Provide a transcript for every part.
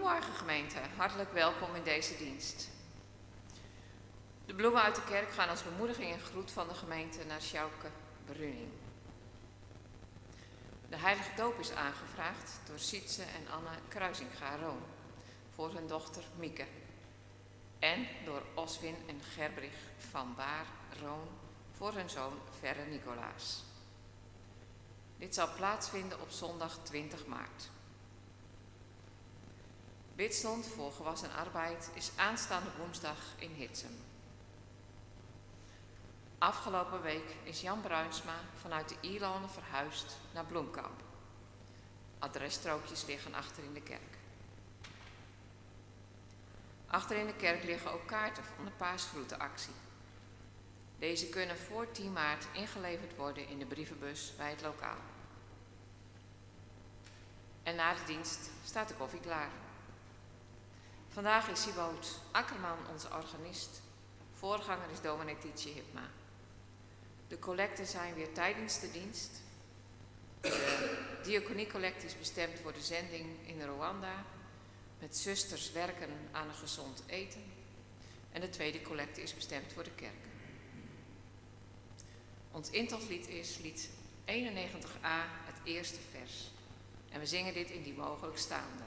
Goedemorgen gemeente, hartelijk welkom in deze dienst. De bloemen uit de kerk gaan als bemoediging en groet van de gemeente naar Sjouke Bruning. De heilige doop is aangevraagd door Sietse en Anne Kruisinga-Roon voor hun dochter Mieke. En door Oswin en Gerbrich van Baar-Roon voor hun zoon Verre Nicolaas. Dit zal plaatsvinden op zondag 20 maart. Bidstond voor gewas en arbeid is aanstaande woensdag in Hitsem. Afgelopen week is Jan Bruinsma vanuit de Ierlanden verhuisd naar Bloemkamp. Adresstrookjes liggen achter in de kerk. Achter in de kerk liggen ook kaarten van de Paasgroetenactie. Deze kunnen voor 10 maart ingeleverd worden in de brievenbus bij het lokaal. En na de dienst staat de koffie klaar. Vandaag is Sieboot Akkerman onze organist. Voorganger is dominee Tietje Hipma. De collecten zijn weer tijdens de dienst. De diaconiecollecte is bestemd voor de zending in Rwanda. Met zusters werken aan een gezond eten. En de tweede collecte is bestemd voor de kerk. Ons intochtlied is lied 91a, het eerste vers. En we zingen dit in die mogelijk staande.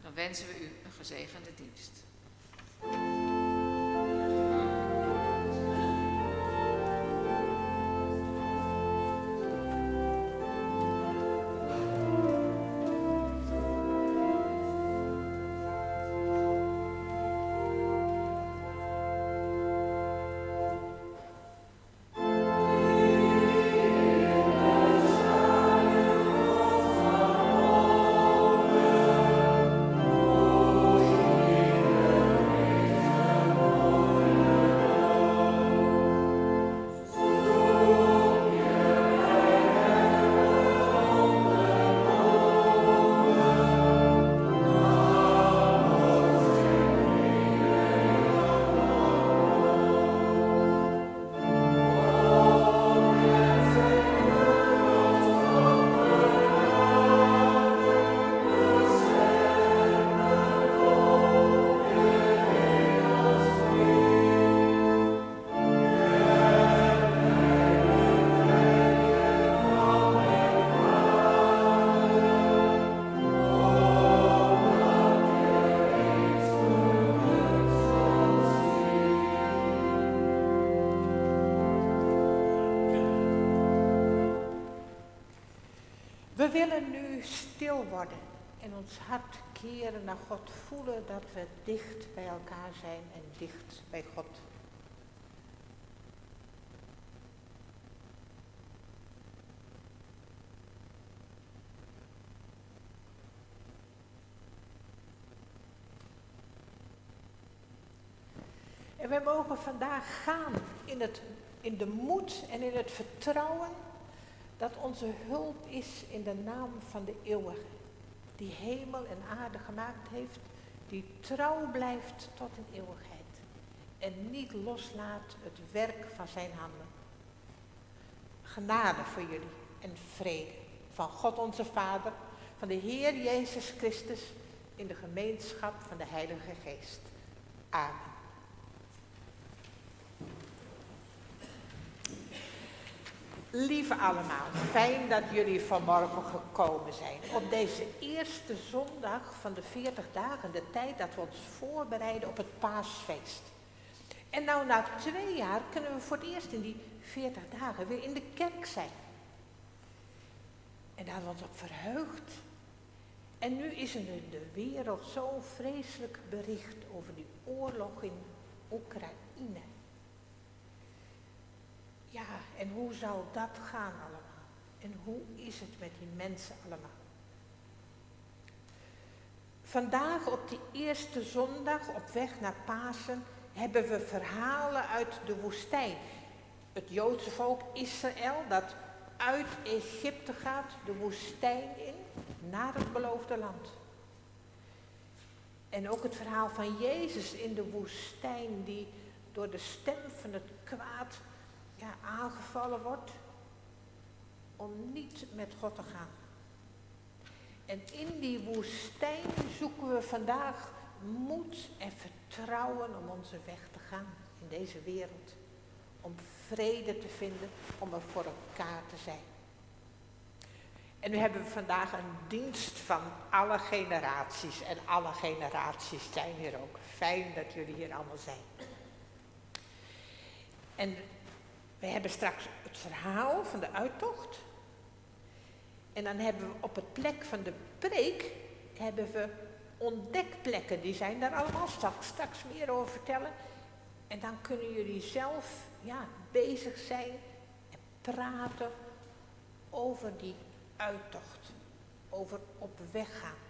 Dan wensen we u een gezegende dienst. We willen nu stil worden en ons hart keren naar God, voelen dat we dicht bij elkaar zijn en dicht bij God. En we mogen vandaag gaan in de moed en in het vertrouwen dat onze hulp is in de naam van de Eeuwige, die hemel en aarde gemaakt heeft, die trouw blijft tot in eeuwigheid en niet loslaat het werk van zijn handen. Genade voor jullie en vrede van God onze Vader, van de Heer Jezus Christus, in de gemeenschap van de Heilige Geest. Amen. Lieve allemaal, fijn dat jullie vanmorgen gekomen zijn. Op deze eerste zondag van de 40 dagen, de tijd dat we ons voorbereiden op het paasfeest. En nou na 2 jaar kunnen we voor het eerst in die 40 dagen weer in de kerk zijn. En daar hebben we ons op verheugd. En nu is er in de wereld zo'n vreselijk bericht over die oorlog in Oekraïne. Ja, en hoe zou dat gaan allemaal? En hoe is het met die mensen allemaal? Vandaag op die eerste zondag op weg naar Pasen hebben we verhalen uit de woestijn. Het Joodse volk Israël dat uit Egypte gaat, de woestijn in, naar het beloofde land. En ook het verhaal van Jezus in de woestijn die door de stem van het kwaad aangevallen wordt om niet met God te gaan. En in die woestijn zoeken we vandaag moed en vertrouwen om onze weg te gaan in deze wereld. Om vrede te vinden, om er voor elkaar te zijn. En nu hebben we vandaag een dienst van alle generaties. En alle generaties zijn hier ook. Fijn dat jullie hier allemaal zijn. En we hebben straks het verhaal van de uittocht. En dan hebben we op het plek van de preek, hebben we ontdekplekken. Die zijn daar allemaal, straks meer over vertellen. En dan kunnen jullie zelf bezig zijn en praten over die uittocht. Over op weg gaan.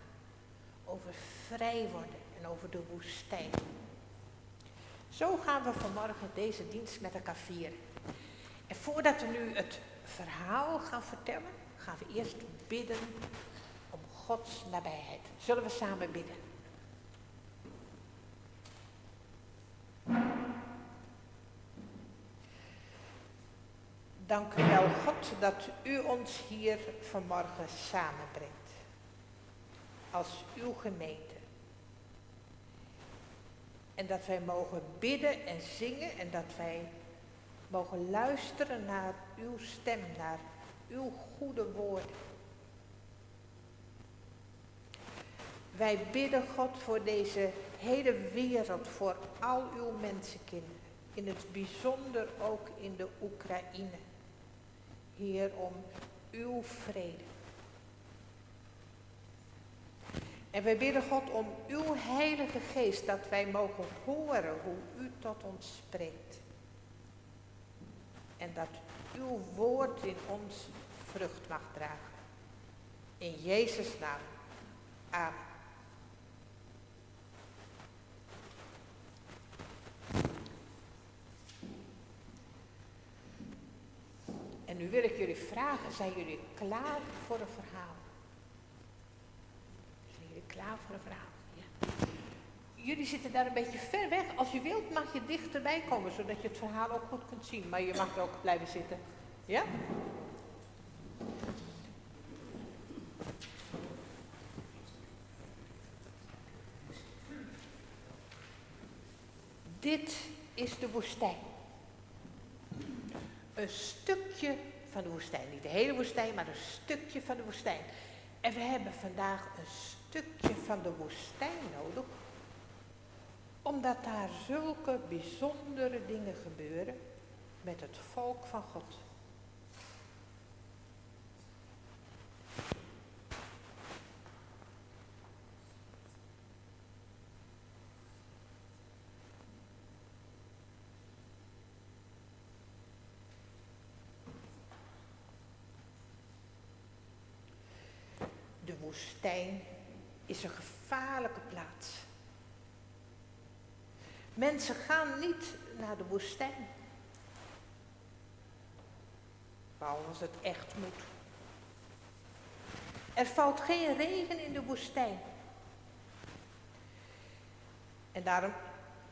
Over vrij worden en over de woestijn. Zo gaan we vanmorgen deze dienst met elkaar vieren. En voordat we nu het verhaal gaan vertellen, gaan we eerst bidden om Gods nabijheid. Zullen we samen bidden? Dank u wel, God, dat u ons hier vanmorgen samenbrengt. Als uw gemeente. En dat wij mogen bidden en zingen en dat wij mogen luisteren naar uw stem, naar uw goede woorden. Wij bidden, God, voor deze hele wereld, voor al uw mensenkinderen. In het bijzonder ook in de Oekraïne. Heer, om uw vrede. En wij bidden, God, om uw Heilige Geest, dat wij mogen horen hoe u tot ons spreekt. En dat uw woord in ons vrucht mag dragen. In Jezus' naam. Amen. En nu wil ik jullie vragen, zijn jullie klaar voor een verhaal? Zijn jullie klaar voor een verhaal? Ja. Jullie zitten daar een beetje ver weg. Als je wilt mag je dichterbij komen, zodat je het verhaal ook goed kunt zien. Maar je mag er ook blijven zitten. Ja? Dit is de woestijn. Een stukje van de woestijn. Niet de hele woestijn, maar een stukje van de woestijn. En we hebben vandaag een stukje van de woestijn nodig. Omdat daar zulke bijzondere dingen gebeuren met het volk van God. De woestijn is een gevaarlijke plaats. Mensen gaan niet naar de woestijn. Behalve als het echt moet. Er valt geen regen in de woestijn. En daarom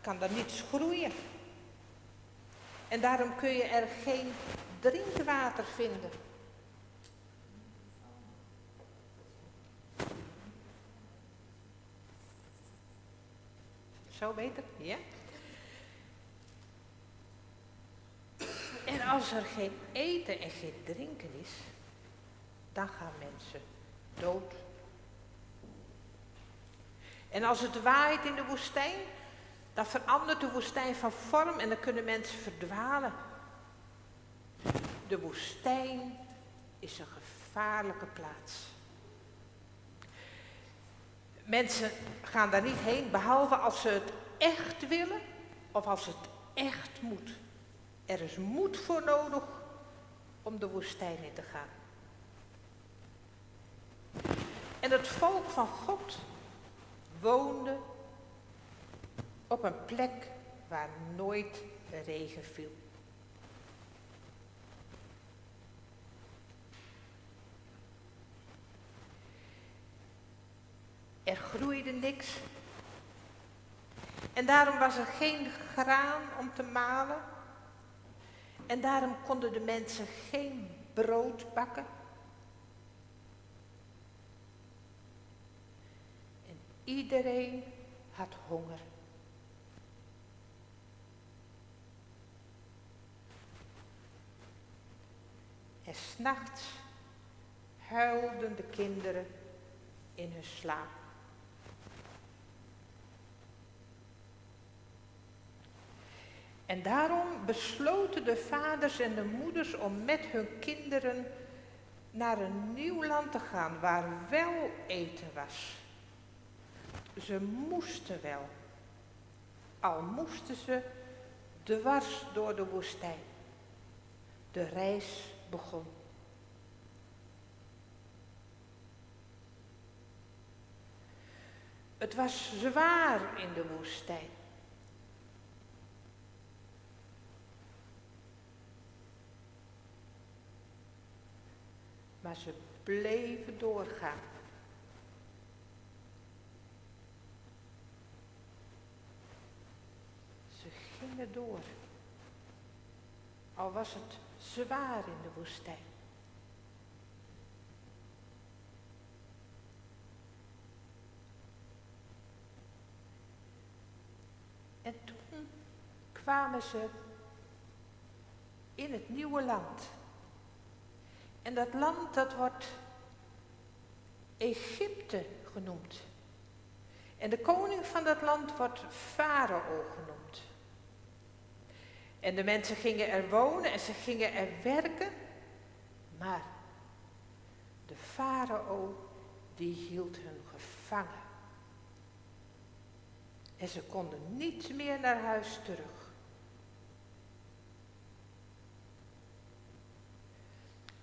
kan er niets groeien. En daarom kun je er geen drinkwater vinden. Zo beter? Ja. En als er geen eten en geen drinken is, dan gaan mensen dood. En als het waait in de woestijn, dan verandert de woestijn van vorm en dan kunnen mensen verdwalen. De woestijn is een gevaarlijke plaats. Mensen gaan daar niet heen, behalve als ze het echt willen of als het echt moet. Er is moed voor nodig om de woestijn in te gaan. En het volk van God woonde op een plek waar nooit regen viel. Er groeide niks. En daarom was er geen graan om te malen. En daarom konden de mensen geen brood bakken. Iedereen had honger. En 's nachts huilden de kinderen in hun slaap. En daarom besloten de vaders en de moeders om met hun kinderen naar een nieuw land te gaan waar wel eten was. Ze moesten wel, al moesten ze dwars door de woestijn. De reis begon. Het was zwaar in de woestijn. Maar ze bleven doorgaan. Ze gingen door. Al was het zwaar in de woestijn. En toen kwamen ze in het nieuwe land. En dat land, dat wordt Egypte genoemd. En de koning van dat land wordt Farao genoemd. En de mensen gingen er wonen en ze gingen er werken. Maar de farao, die hield hen gevangen. En ze konden niet meer naar huis terug.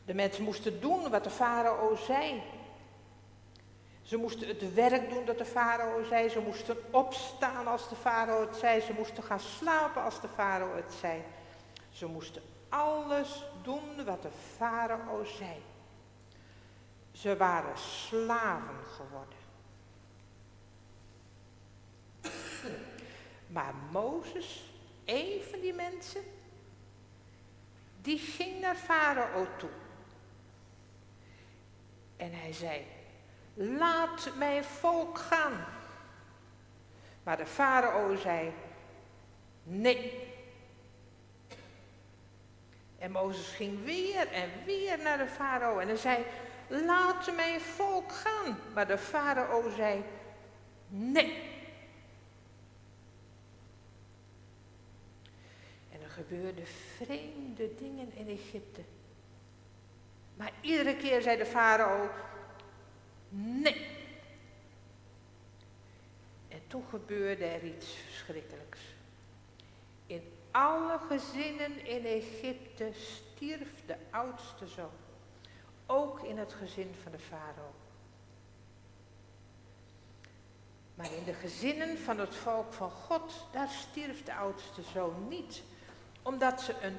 De mensen moesten doen wat de farao zei. Ze moesten het werk doen dat de farao zei. Ze moesten opstaan als de farao het zei. Ze moesten gaan slapen als de farao het zei. Ze moesten alles doen wat de farao zei. Ze waren slaven geworden. Maar Mozes, een van die mensen, die ging naar Farao toe. En hij zei, laat mijn volk gaan. Maar de farao zei, nee. En Mozes ging weer en weer naar de farao en hij zei, laat mijn volk gaan. Maar de farao zei, nee. En er gebeurden vreemde dingen in Egypte. Maar iedere keer zei de farao, nee. En toen gebeurde er iets verschrikkelijks. In alle gezinnen in Egypte stierf de oudste zoon. Ook in het gezin van de farao. Maar in de gezinnen van het volk van God, daar stierf de oudste zoon niet. Omdat ze een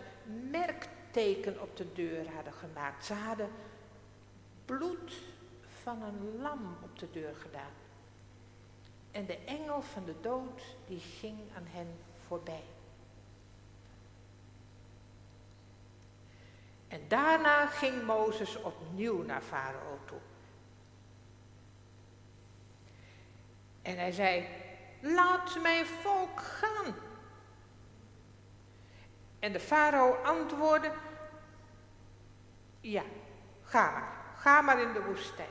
merkteken op de deur hadden gemaakt. Ze hadden bloed van een lam op de deur gedaan. En de engel van de dood, die ging aan hen voorbij. En daarna ging Mozes opnieuw naar Farao toe. En hij zei, laat mijn volk gaan. En de farao antwoordde, ja, ga maar in de woestijn.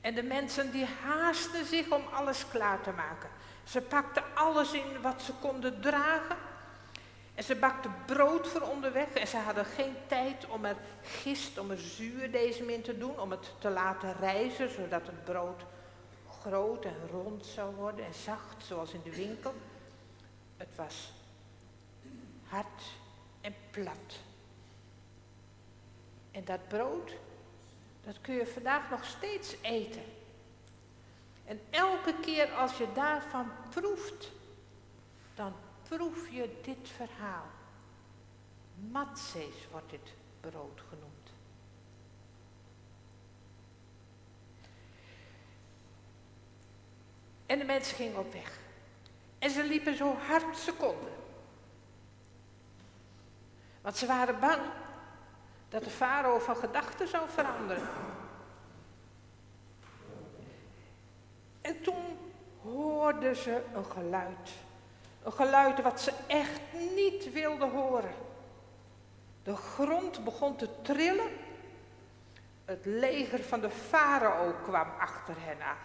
En de mensen die haasten zich om alles klaar te maken. Ze pakten alles in wat ze konden dragen. En ze bakten brood voor onderweg en ze hadden geen tijd om er gist, om er zuurdesem in te doen, om het te laten rijzen, zodat het brood groot en rond zou worden en zacht, zoals in de winkel. Het was hard en plat. En dat brood, dat kun je vandaag nog steeds eten. En elke keer als je daarvan proeft, dan proef je dit verhaal. Matsees wordt dit brood genoemd. En de mensen gingen op weg. En ze liepen zo hard ze konden. Want ze waren bang dat de farao van gedachten zou veranderen. hoorden ze een geluid. Een geluid wat ze echt niet wilden horen. De grond begon te trillen. Het leger van de farao kwam achter hen aan.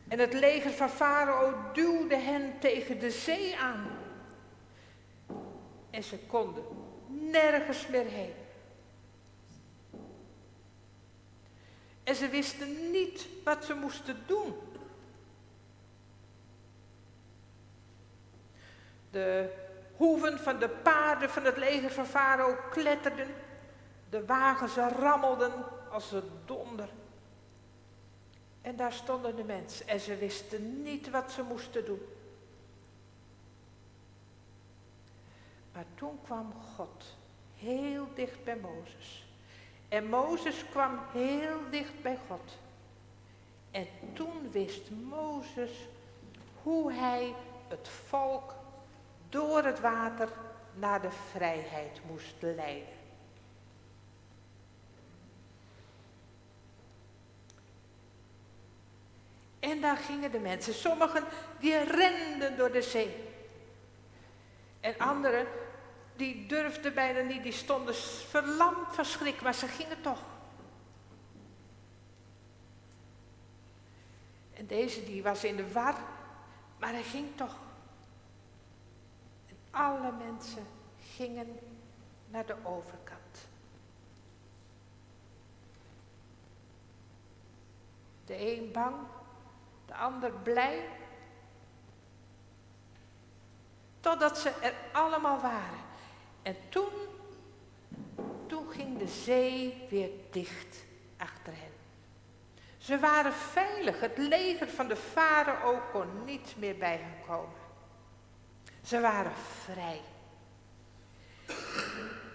En het leger van farao duwde hen tegen de zee aan. En ze konden nergens meer heen. En ze wisten niet wat ze moesten doen. De hoeven van de paarden van het leger van farao kletterden. De wagens rammelden als het donder. En daar stonden de mensen en ze wisten niet wat ze moesten doen. Maar toen kwam God heel dicht bij Mozes. En Mozes kwam heel dicht bij God. En toen wist Mozes hoe hij het volk door het water naar de vrijheid moest leiden. En daar gingen de mensen. Sommigen die renden door de zee. En anderen die durfden bijna niet, die stonden verlamd van schrik, maar ze gingen toch. En deze die was in de war, maar hij ging toch. En alle mensen gingen naar de overkant. De een bang, de ander blij. Totdat ze er allemaal waren. En toen ging de zee weer dicht achter hen. Ze waren veilig. Het leger van de farao kon niet meer bij hen komen. Ze waren vrij.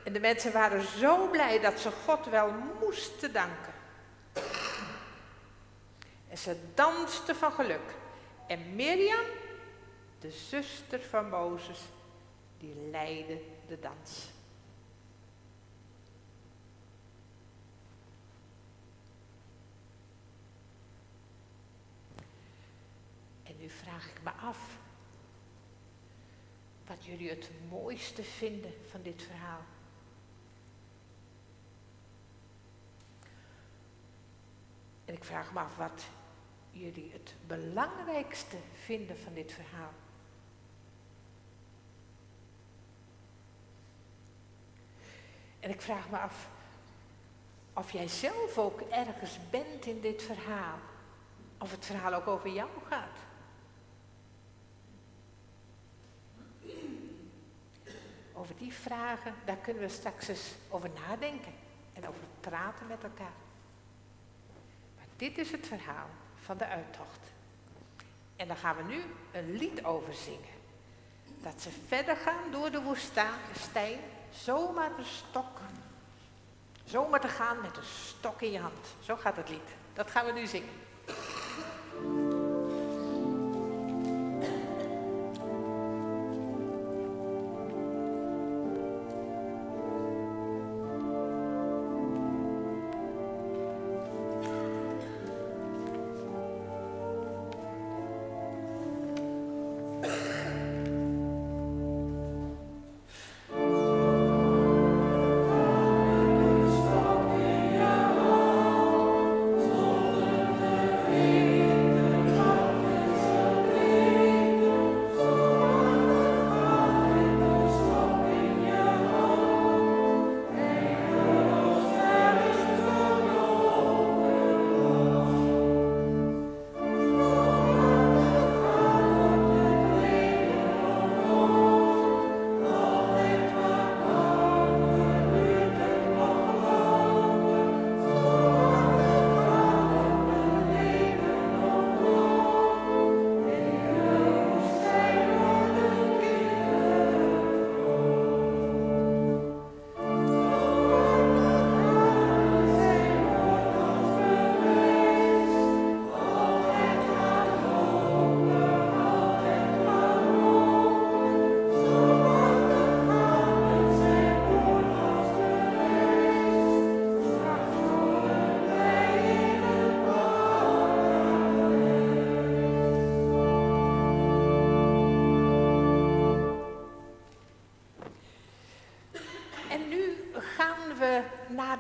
En de mensen waren zo blij dat ze God wel moesten danken. En ze dansten van geluk. En Mirjam, de zuster van Mozes, die leidde de dans. En nu vraag ik me af wat jullie het mooiste vinden van dit verhaal. En ik vraag me af wat jullie het belangrijkste vinden van dit verhaal. En ik vraag me af of jij zelf ook ergens bent in dit verhaal. Of het verhaal ook over jou gaat. Over die vragen, daar kunnen we straks eens over nadenken. En over praten met elkaar. Maar dit is het verhaal van de uittocht. En daar gaan we nu een lied over zingen. Dat ze verder gaan door de woestijn, zomaar te gaan met een stok in je hand. Zo gaat het lied. Dat gaan we nu zingen.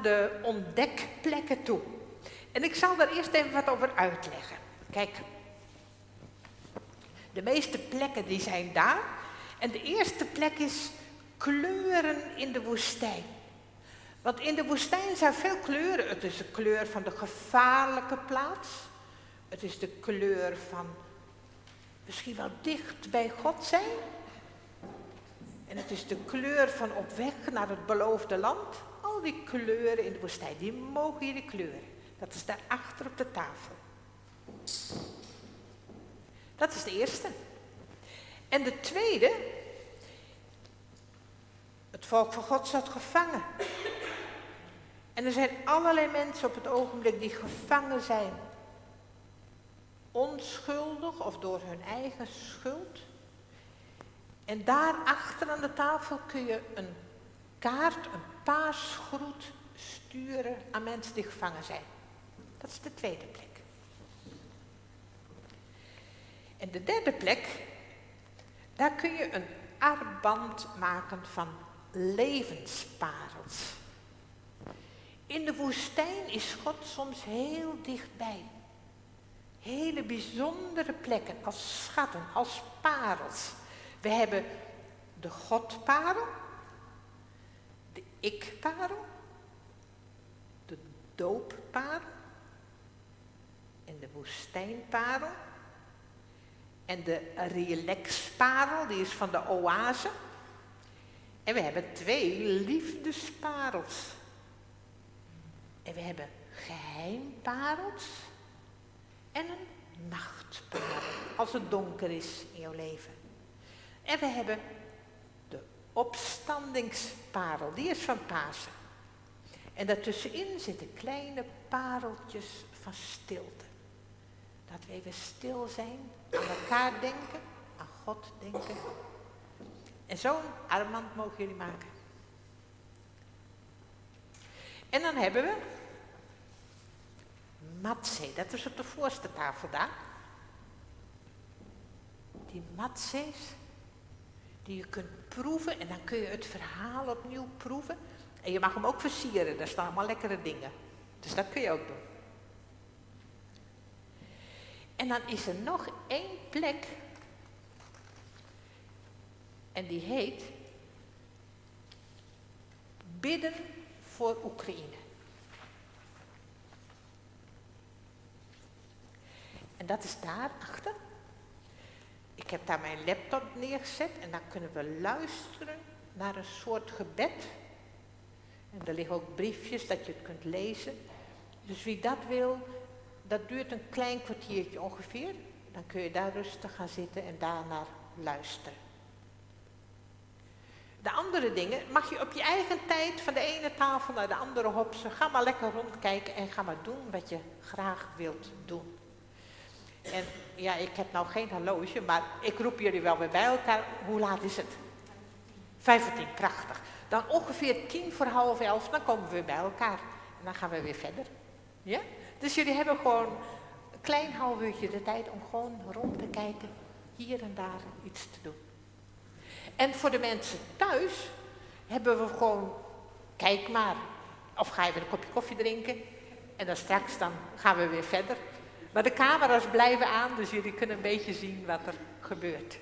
naar de ontdekplekken toe. En ik zal daar eerst even wat over uitleggen. Kijk, de meeste plekken die zijn daar. En de eerste plek is kleuren in de woestijn. Want in de woestijn zijn veel kleuren. Het is de kleur van de gevaarlijke plaats. Het is de kleur van misschien wel dicht bij God zijn. En het is de kleur van op weg naar het beloofde land. Al die kleuren in de woestijn, die mogen jullie kleuren. Dat is daar achter op de tafel. Dat is de eerste. En de tweede, het volk van God zat gevangen. En er zijn allerlei mensen op het ogenblik die gevangen zijn. Onschuldig of door hun eigen schuld. En daar achter aan de tafel kun je een kaart, een paasgroet sturen aan mensen die gevangen zijn. Dat is de tweede plek. En de derde plek, daar kun je een armband maken van levensparels. In de woestijn is God soms heel dichtbij. Hele bijzondere plekken, als schatten, als parels. We hebben de Godparel, de ikparel, de doopparel en de woestijnparel en de relaxparel, die is van de oase. En we hebben 2 liefdesparels. En we hebben geheimparels en een nachtparel, als het donker is in jouw leven. En we hebben de opstandingsparel, die is van Pasen. En daartussenin zitten kleine pareltjes van stilte. Dat we even stil zijn, aan elkaar denken, aan God denken. En zo'n armband mogen jullie maken. En dan hebben we matzee, dat is op de voorste tafel daar. Die matzees die je kunt proeven en dan kun je het verhaal opnieuw proeven. En je mag hem ook versieren, daar staan allemaal lekkere dingen. Dus dat kun je ook doen. En dan is er nog 1 plek. En die heet Bidden voor Oekraïne. En dat is daarachter. Ik heb daar mijn laptop neergezet en dan kunnen we luisteren naar een soort gebed. En er liggen ook briefjes dat je het kunt lezen. Dus wie dat wil, dat duurt een klein kwartiertje ongeveer. Dan kun je daar rustig gaan zitten en daarnaar luisteren. De andere dingen mag je op je eigen tijd van de ene tafel naar de andere hopsen. Ga maar lekker rondkijken en ga maar doen wat je graag wilt doen. En ja, ik heb nou geen horloge, maar ik roep jullie wel weer bij elkaar. Hoe laat is het? 5:10, prachtig. Dan ongeveer 11:10, dan komen we weer bij elkaar. En dan gaan we weer verder. Ja? Dus jullie hebben gewoon een klein half uurtje de tijd om gewoon rond te kijken. Hier en daar iets te doen. En voor de mensen thuis hebben we gewoon, kijk maar. Of ga je weer een kopje koffie drinken. En dan straks dan gaan we weer verder. Maar de camera's blijven aan, dus jullie kunnen een beetje zien wat er gebeurt.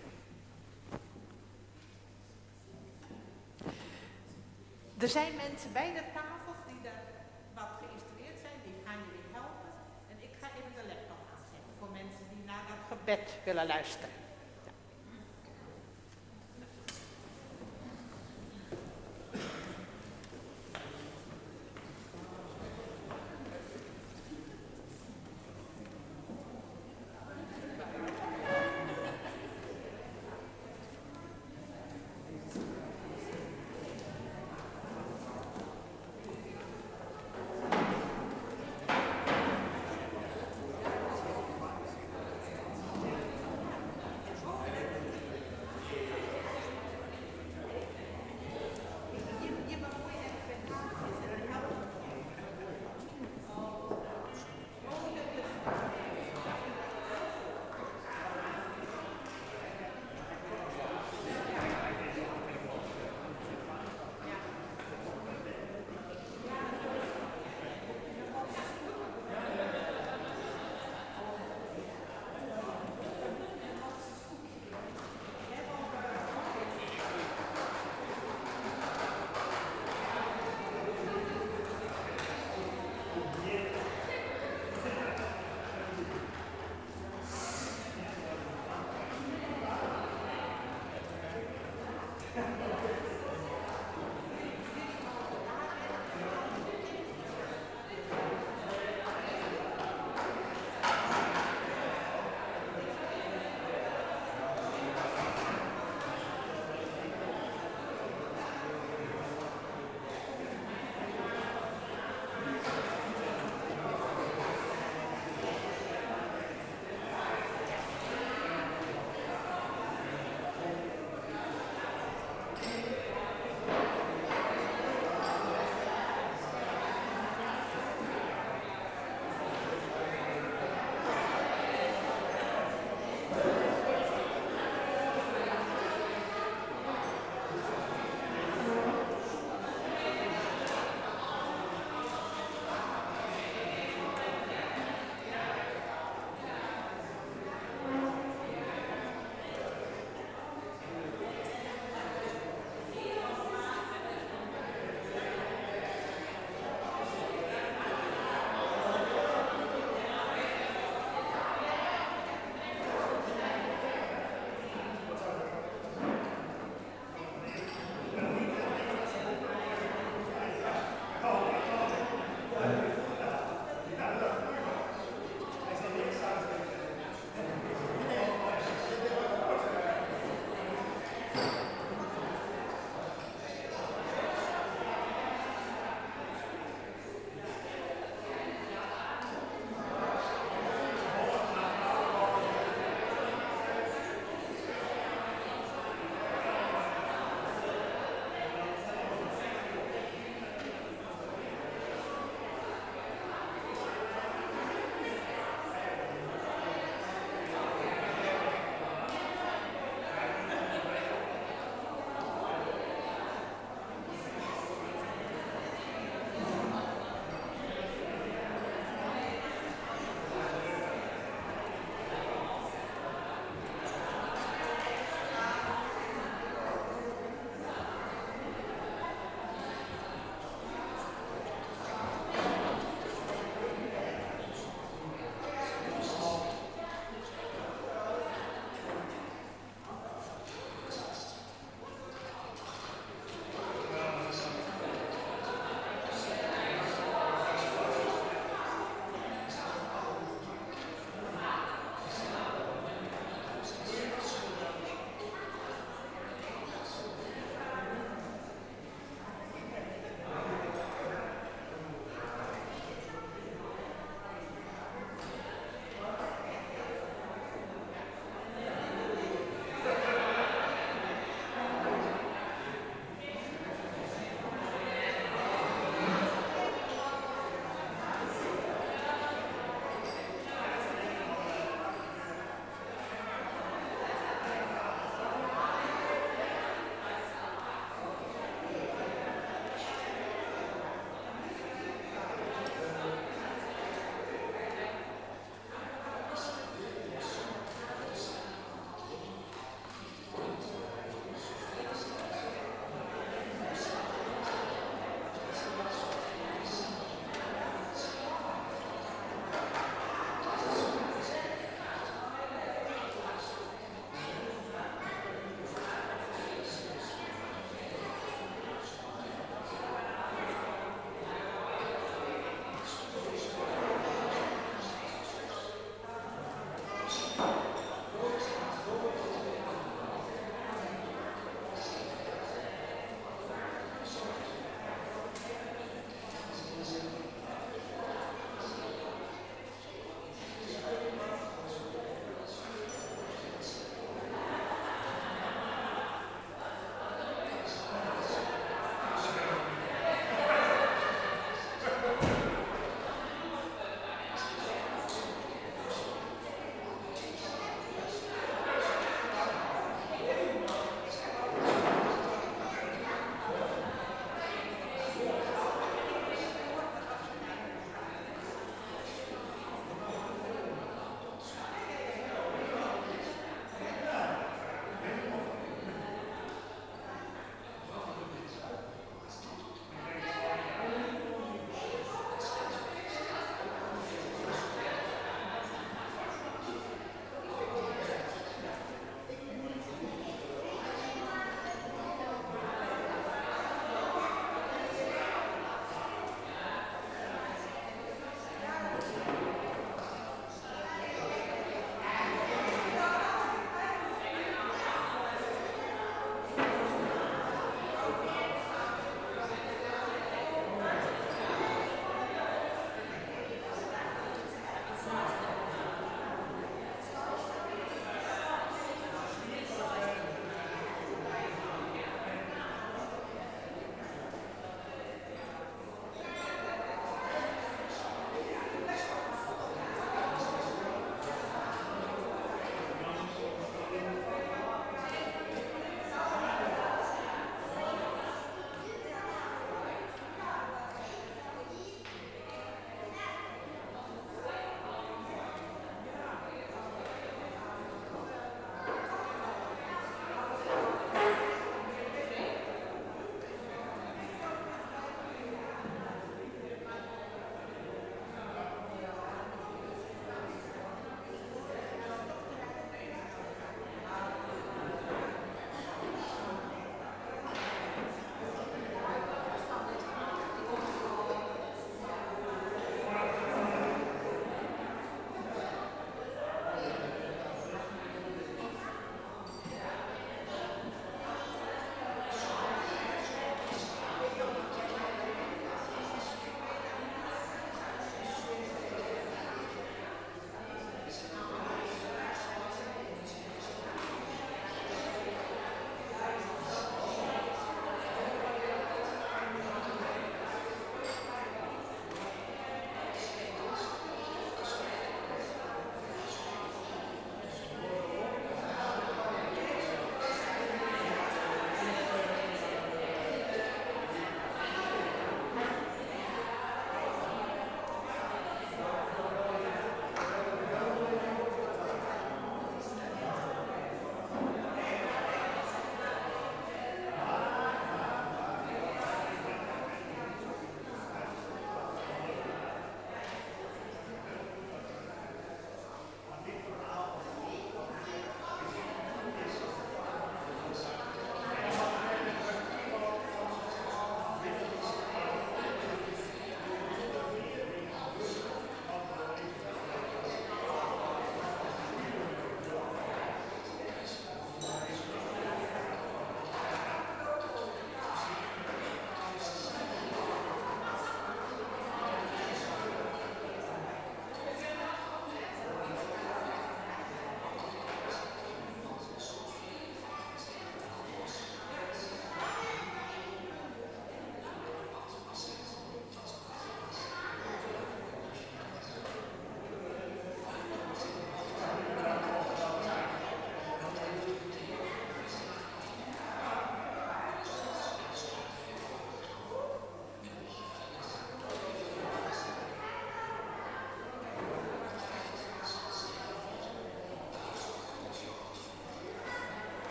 Er zijn mensen bij de tafels die daar wat geïnstrueerd zijn, die gaan jullie helpen. En ik ga even de laptop aanzetten voor mensen die naar dat gebed willen luisteren.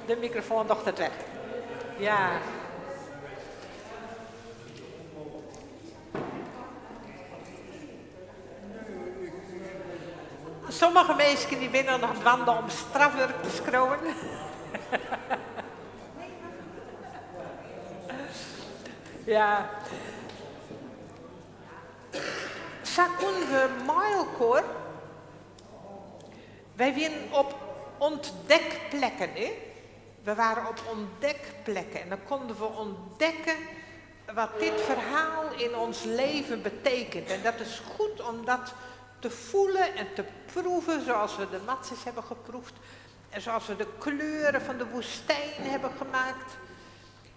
de microfoon docht het weg. Ja. Sommige mensen die binnen nog wandelen om strafwerk te schroeven. Ja. Zakon we mailkoor. Wij waren op ontdekplekken, hè? We waren op ontdekplekken en dan konden we ontdekken wat dit verhaal in ons leven betekent. En dat is goed om dat te voelen en te proeven zoals we de matses hebben geproefd. En zoals we de kleuren van de woestijn hebben gemaakt.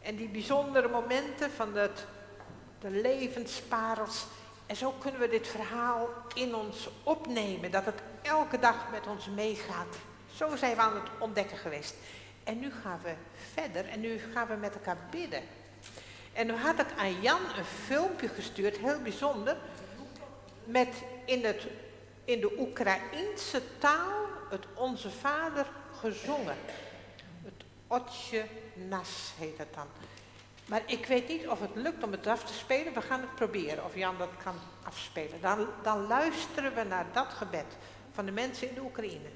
En die bijzondere momenten van de levensparels. En zo kunnen we dit verhaal in ons opnemen. Dat het elke dag met ons meegaat. Zo zijn we aan het ontdekken geweest. En nu gaan we verder en nu gaan we met elkaar bidden. En nu had ik aan Jan een filmpje gestuurd, heel bijzonder. Met in de Oekraïense taal het Onze Vader gezongen. Het Otje Nas heet het dan. Maar ik weet niet of het lukt om het af te spelen. We gaan het proberen of Jan dat kan afspelen. Dan luisteren we naar dat gebed van de mensen in de Oekraïne.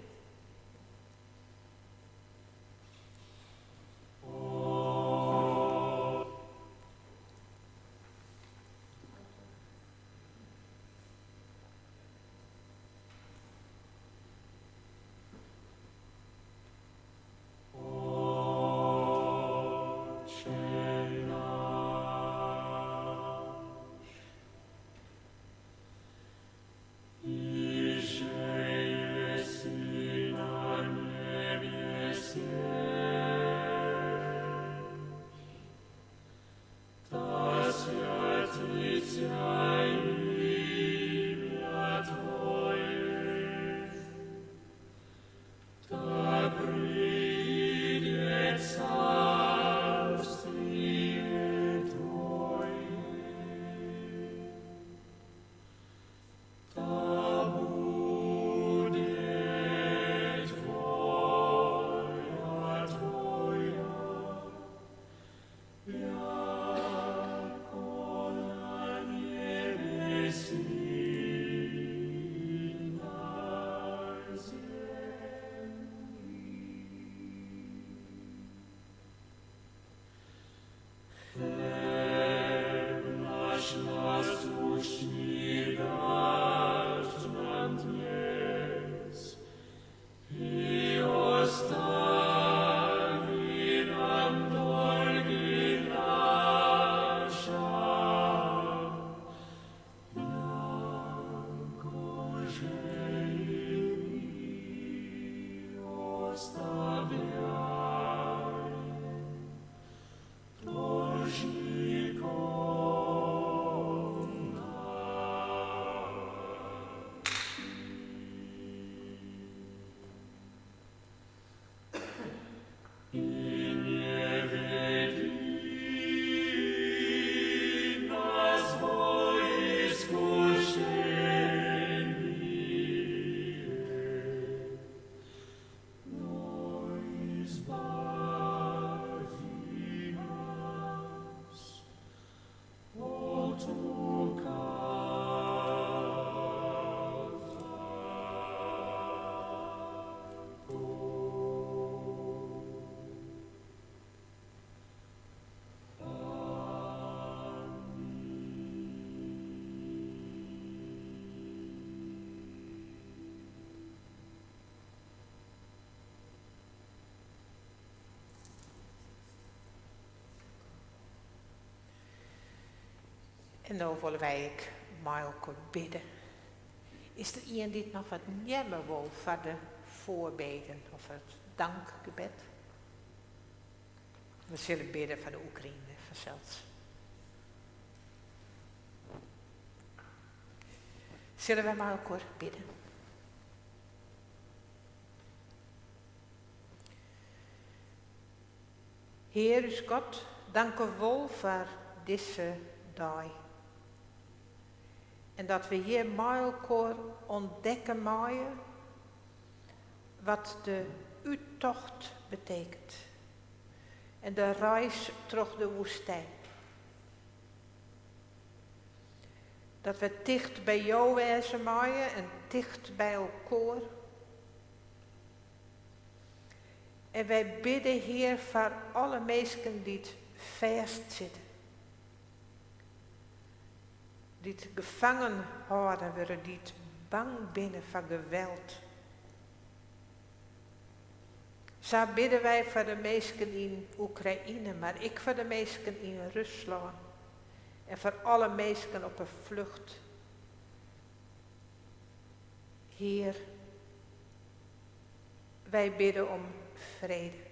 En dan willen wij Marco bidden. Is er iemand die nog wat nemen wil voor de voorbeden of het dankgebed? We zullen bidden voor de Oekraïne vanzelfs. Zullen we Marco bidden? Heer is God, dank u wel voor deze dag. En dat we hier Marco ontdekken mogen wat de uittocht betekent. En de reis door de woestijn. Dat we dicht bij jou wezen mogen en dicht bij elkaar. En wij bidden, Heer, voor alle mensen die het vastzitten. Die het gevangen houden worden, die het bang binnen van geweld. Zo bidden wij voor de mensen in Oekraïne, maar ik voor de mensen in Rusland. En voor alle mensen op een vlucht. Heer, wij bidden om vrede.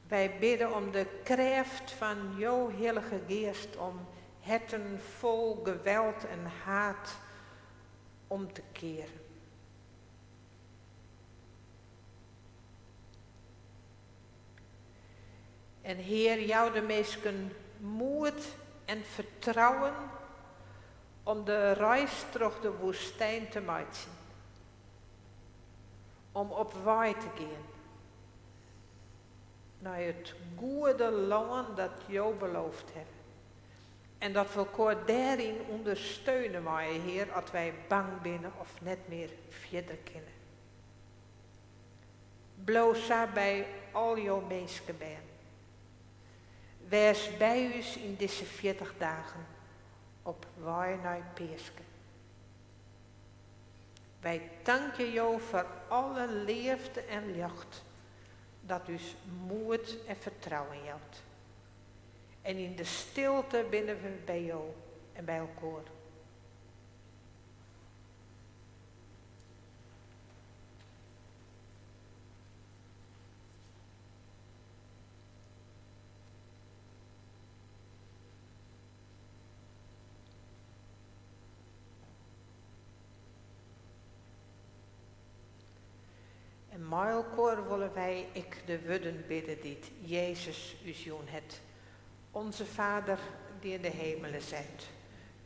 Wij bidden om de kracht van jouw Heilige Geest om het vol geweld en haat om te keren. En Heer, jou de meesten moed en vertrouwen om de reis door de woestijn te maken. Om op waai te gaan. Naar het goede land dat jou beloofd hebt. En dat we elkaar daarin ondersteunen, maar Heer, als wij bang binnen of net meer verder kunnen. Bloos bij al jouw mensen bij. Wees bij ons in deze 40 dagen op waai naar Pasen. Wij danken jou voor alle liefde en licht dat us moed en vertrouwen geldt. En in de stilte binnen we bij jou en bij elkaar. En met elkaar willen wij de woorden bidden die Jezus u zoon het. Onze Vader die in de hemelen zijt.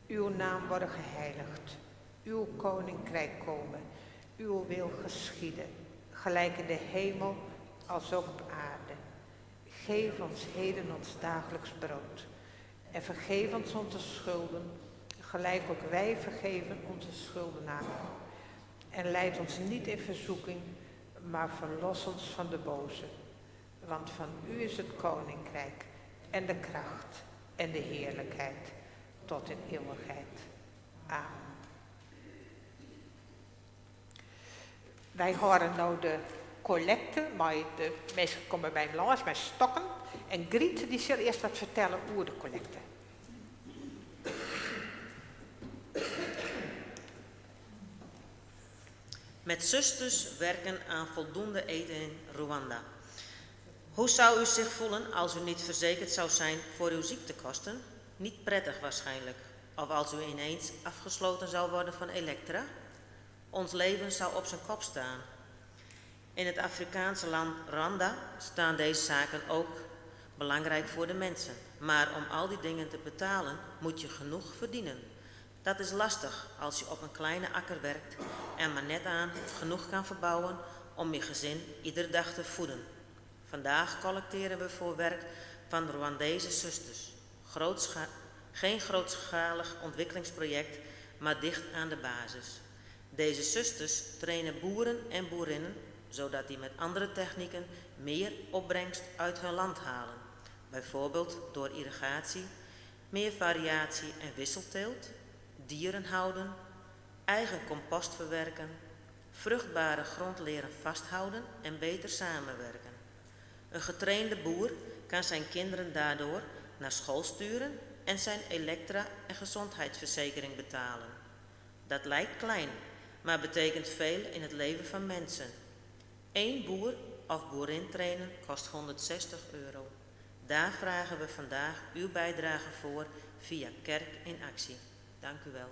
Uw naam worden geheiligd. Uw koninkrijk komen. Uw wil geschieden. Gelijk in de hemel als ook op aarde. Geef ons heden ons dagelijks brood. En vergeef ons onze schulden. Gelijk ook wij vergeven onze schuldenaren. En leid ons niet in verzoeking, maar verlos ons van de boze. Want van u is het koninkrijk en de kracht en de heerlijkheid tot in eeuwigheid. Amen. Wij horen nou de collecte, maar de mensen komen bij me langs met stokken. En Griet die zal eerst wat vertellen over de collecte. Met zusters werken aan voldoende eten in Rwanda. Hoe zou u zich voelen als u niet verzekerd zou zijn voor uw ziektekosten? Niet prettig waarschijnlijk. Of als u ineens afgesloten zou worden van Elektra? Ons leven zou op zijn kop staan. In het Afrikaanse land Rwanda staan deze zaken ook belangrijk voor de mensen. Maar om al die dingen te betalen moet je genoeg verdienen. Dat is lastig als je op een kleine akker werkt en maar net aan genoeg kan verbouwen om je gezin iedere dag te voeden. Vandaag collecteren we voor werk van Rwandese zusters. Geen grootschalig ontwikkelingsproject, maar dicht aan de basis. Deze zusters trainen boeren en boerinnen, zodat die met andere technieken meer opbrengst uit hun land halen. Bijvoorbeeld door irrigatie, meer variatie en wisselteelt, dieren houden, eigen compost verwerken, vruchtbare grond leren vasthouden en beter samenwerken. Een getrainde boer kan zijn kinderen daardoor naar school sturen en zijn elektra- en gezondheidsverzekering betalen. Dat lijkt klein, maar betekent veel in het leven van mensen. 1 boer of boerin trainen kost €160. Daar vragen we vandaag uw bijdrage voor via Kerk in Actie. Dank u wel.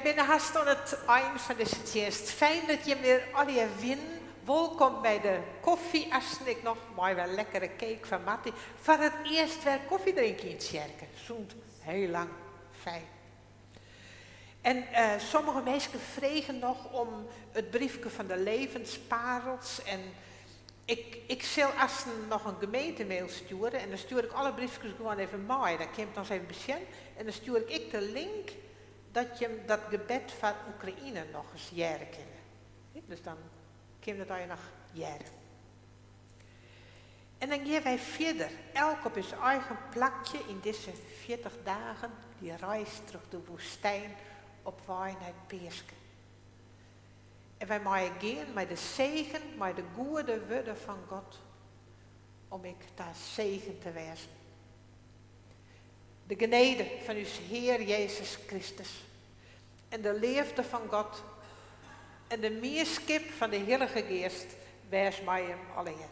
Wij zijn haast aan het eind van deze dienst. Fijn dat je weer alweer wint. Welkom bij de koffie. Als ik nog mooi wel lekkere cake van Matti. Voor het eerst weer koffie drinken in het kerken. Zoent heel lang. Fijn. En sommige mensen vregen nog om het briefje van de levensparels. En ik zal als nog een gemeentemail sturen. En dan stuur ik alle briefjes gewoon even mee. Dan komt nog even bekend. En dan stuur ik de link dat je dat gebed van Oekraïne nog eens jaren kennen. Dus dan kun je dat nog jaren. En dan gaan wij verder. Elk op zijn eigen plakje in deze 40 dagen. Die reis terug de woestijn op weg naar Peerske. En wij mogen gaan met de zegen, met de goede woorden van God. Om ik daar zegen te wezen. De genade van uw Heer Jezus Christus. En de liefde van God. En de meerskip van de Heilige Geest. Wees mij hem alleer.